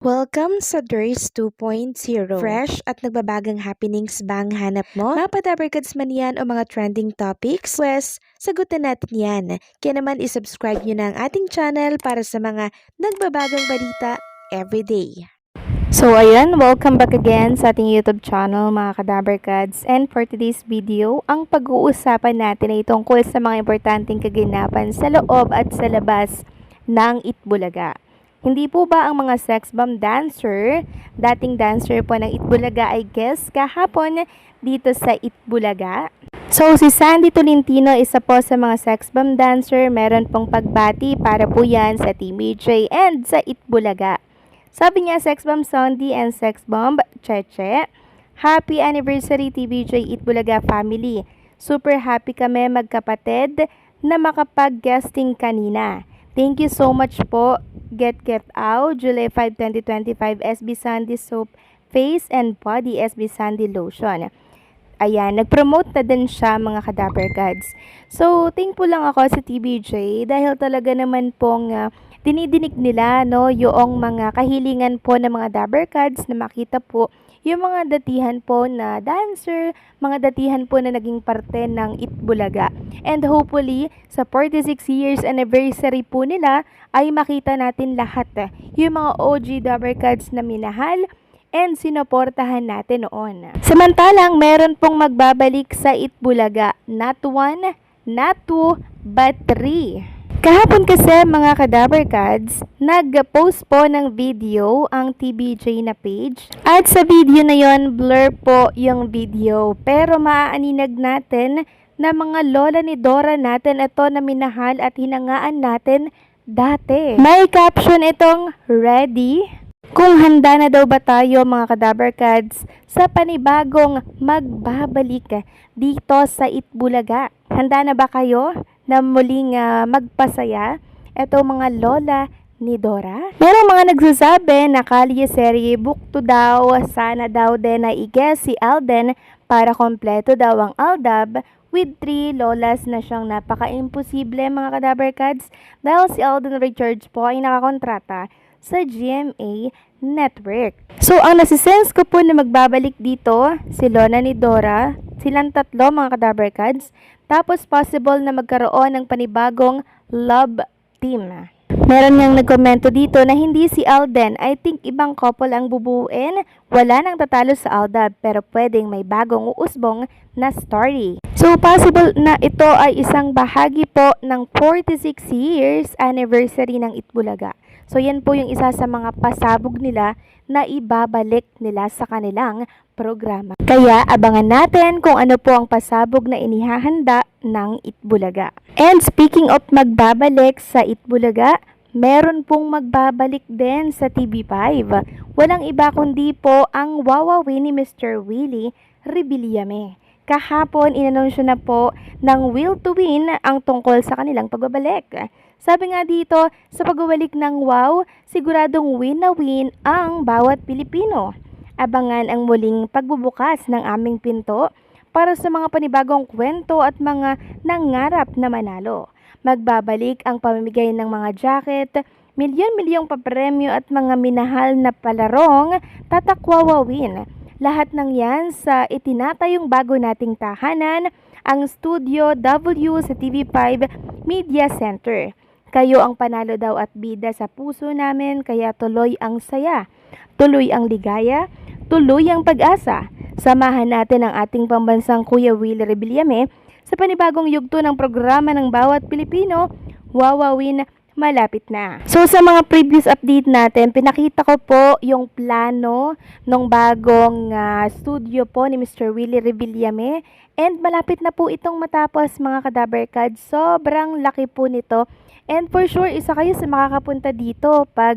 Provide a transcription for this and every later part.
Welcome sa DRS 2.0. Fresh at nagbabagang happenings bang hanap mo? Mga padabarkads man yan o mga trending topics? Pwes, sagutin natin yan. Kaya naman isubscribe nyo na ang ating channel para sa mga nagbabagang balita everyday. So ayan, welcome back again sa ating YouTube channel mga kadabarkads. And for today's video, ang pag-uusapan natin ay tungkol sa mga importanteng kaganapan sa loob at sa labas ng Itbulaga. Hindi po ba ang mga sex bomb dancer, dating dancer po ng Itbulaga ay guest kahapon dito sa Itbulaga? So si Sandy Tolentino, isa po sa mga sex bomb dancer, meron pong pagbati para po yan sa Team EJ and sa Itbulaga. Sabi niya, Sex Bomb Sandy and Sex Bomb Cheche, happy anniversary TVJ Itbulaga family. Super happy kami magkapatid na makapag-guesting kanina. Thank you so much po. Get Out, July 5, 2025, SB Sandy Soap Face and Body, SB Sandy Lotion. Ayan, nag-promote na din siya mga kadabarkads. So, thankful lang ako sa TBJ dahil talaga naman pong dinidinig nila yung mga kahilingan po ng mga dabarkads na makita po yung mga datihan po na dancer, mga datihan po na naging parte ng Itbulaga. And hopefully, sa 46 years anniversary po nila, ay makita natin lahat yung mga OG dabarkads na minahal and sinuportahan natin noon. Samantalang, meron pong magbabalik sa Itbulaga. Not one, not two, but three. Kahapon kasi mga kadabarkads, nag-post po ng video ang TBJ na page. At sa video na yon, blur po yung video. Pero maaaninag natin na mga lola ni Dora natin ito na minahal at hinangaan natin dati. May caption itong, ready? Kung handa na daw ba tayo mga kadabarkads sa panibagong magbabalik dito sa Itbulaga? Handa na ba kayo na muling magpasaya etong mga lola ni Dora? Merong mga nagsasabi na kalye-serye bukto daw, sana daw din na i-guess si Alden para kompleto daw ang Aldab with 3 lolas na siyang napaka-imposible mga kadabarkads dahil si Alden Richards po ay nakakontrata sa GMA Network. So, ang nasisense ko po na magbabalik dito, si Lola ni Dora, silang tatlo mga kadabarkads, tapos possible na magkaroon ng panibagong love team. Meron niyang nagkomento dito na hindi si Alden. I think ibang couple ang bubuuin. Wala nang tatalo sa Aldab pero pwedeng may bagong uusbong na story. So possible na ito ay isang bahagi po ng 46 years anniversary ng Itbulaga. So yan po yung isa sa mga pasabog nila na ibabalik nila sa kanilang programa. Kaya abangan natin kung ano po ang pasabog na inihahanda ng Itbulaga. And speaking of magbabalik sa Itbulaga, meron pong magbabalik din sa TV5. Walang iba kundi po ang Wawawi ni Mr. Willie Rebillame. Kahapon, inanunsyo na po ng Will to Win ang tungkol sa kanilang pagbabalik. Sabi nga dito, sa pagbabalik ng WOW, siguradong win na win ang bawat Pilipino. Abangan ang muling pagbubukas ng aming pinto para sa mga panibagong kwento at mga nangarap na manalo. Magbabalik ang pamimigay ng mga jacket, milyon-milyong papremyo at mga minahal na palarong tatakwawawin. Lahat ng yan sa itinatayong bago nating tahanan, ang Studio W sa TV5 Media Center. Kayo ang panalo daw at bida sa puso namin, kaya tuloy ang saya, tuloy ang ligaya, tuloy ang pag-asa. Samahan natin ang ating pambansang Kuya Willie Rebillame sa panibagong yugto ng programa ng bawat Pilipino, Wawawin malapit na. So sa mga previous update natin, pinakita ko po yung plano ng bagong studio po ni Mr. Willie Rebillame and malapit na po itong matapos mga kadabarkads. Sobrang laki po nito and for sure isa kayo sa makakapunta dito pag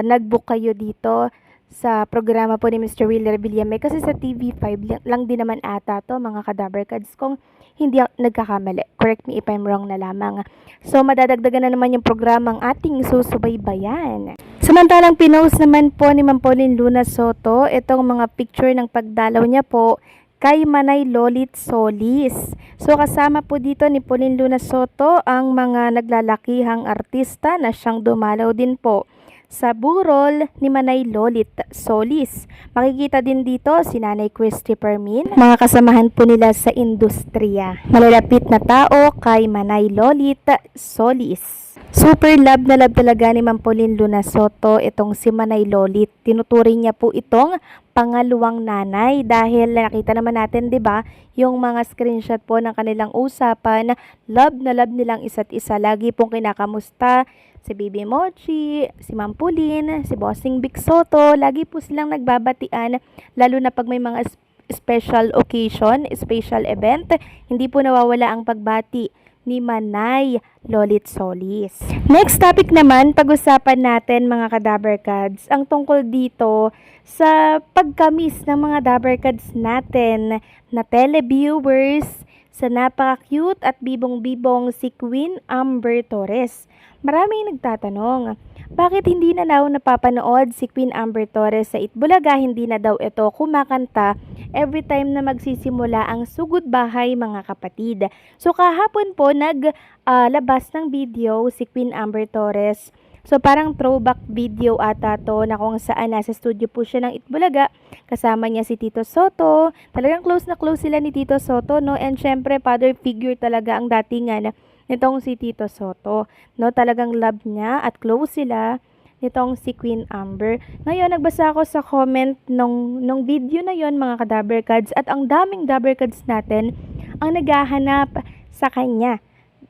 nag-book kayo dito sa programa po ni Mr. Willie Rebillame kasi sa TV5 lang din naman ata to mga kadabarkads kung hindi nagkakamali. Correct me if I'm wrong na lamang. So, madadagdagan na naman yung programang ating susubaybayan. Samantalang pinost naman po ni Ma'am Pauline Luna Soto itong mga picture ng pagdalaw niya po kay Manay Lolit Solis. So, kasama po dito ni Pauline Luna Soto ang mga naglalakihang artista na siyang dumalaw din po sa burol ni Manay Lolit Solis. Makikita din dito si Nanay Christy Permin, mga kasamahan po nila sa industriya. Malalapit na tao kay Manay Lolit Solis. Super love na love talaga ni Ma'am Pauline Luna Soto itong si Manay Lolit. Tinuturing niya po itong pangalawang nanay dahil nakita naman natin 'di ba yung mga screenshot po ng kanilang usapan. Love na love nilang isa't isa. Lagi pong kinakamusta si Bibi Mochi, si Ma'am Pauline, si Bossing Vic Soto. Lagi po silang nagbabatian lalo na pag may mga special occasion, special event. Hindi po nawawala ang pagbati ni Manay Lolit Solis. Next topic naman, pag-usapan natin mga ka-Dabarkads, ang tungkol dito sa pagkamis ng mga Dabarkads natin na televiewers sa napaka-cute at bibong-bibong si Queen Amber Torres. Maraming nagtatanong, bakit hindi na daw napapanood si Queen Amber Torres sa Itbulaga? Hindi na daw ito kumakanta every time na magsisimula ang Sugod Bahay mga kapatid. So kahapon po naglabas ng video si Queen Amber Torres. So parang throwback video ata to na kung saan nasa studio po siya ng Itbulaga. Kasama niya si Tito Soto. Talagang close na close sila ni Tito Soto, no? And syempre father figure talaga ang datingan nitong si Tito Soto, no? Talagang love niya at close sila nitong si Queen Amber. Ngayon, nagbasa ako sa comment nung video na yon mga ka-Dabarkads at ang daming Dabarkads natin ang naghahanap sa kanya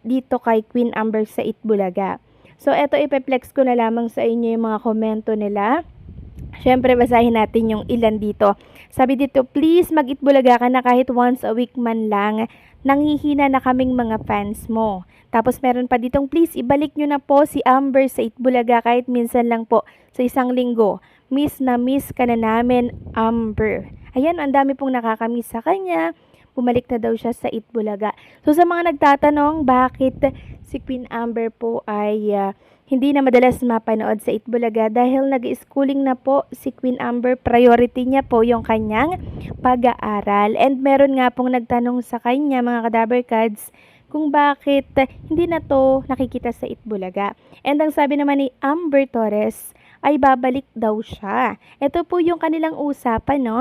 dito kay Queen Amber sa Itbulaga. So, eto ipeplex ko na lamang sa inyo yung mga komento nila. Siyempre, basahin natin yung ilan dito. Sabi dito, please mag-Itbulaga ka na kahit once a week man lang. Nanghihina na kaming mga fans mo. Tapos meron pa ditong, please ibalik nyo na po si Amber sa Itbulaga kahit minsan lang po sa isang linggo. Miss na miss ka na namin, Amber. Ayan, ang dami pong nakakamiss sa kanya. Bumalik na daw siya sa Itbulaga. So sa mga nagtatanong, bakit si Queen Amber po ay hindi na madalas mapanood sa Itbulaga dahil nag-schooling na po si Queen Amber. Priority niya po yung kanyang pag-aaral. And meron nga pong nagtanong sa kanya, mga ka-Dabarkads, kung bakit hindi na to nakikita sa Itbulaga. And ang sabi naman ni Amber Torres ay babalik daw siya. Ito po yung kanilang usapan, no?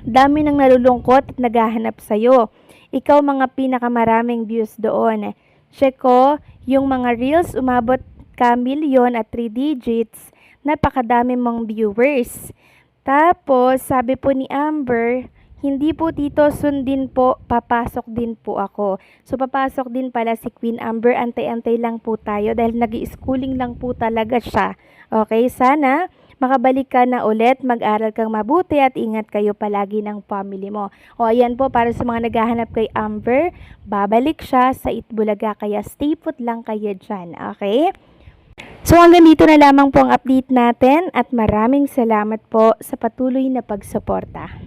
Dami nang nalulungkot at naghahanap sa'yo. Ikaw mga pinakamaraming views doon. Check ko, yung mga reels umabot ka milyon at 3 digits. Napakadami mong viewers. Tapos, sabi po ni Amber, hindi po tito, sundin po, papasok din po ako. So, papasok din pala si Queen Amber. Antay-antay lang po tayo dahil nag-i-schooling lang po talaga siya. Okay, sana makabalik ka na ulit, mag-aral kang mabuti at ingat kayo palagi ng family mo. O ayan po, para sa mga naghahanap kay Amber, babalik siya sa Itbulaga, kaya stay put lang kayo dyan, okay? So hanggang dito na lamang po ang update natin at maraming salamat po sa patuloy na pagsuporta.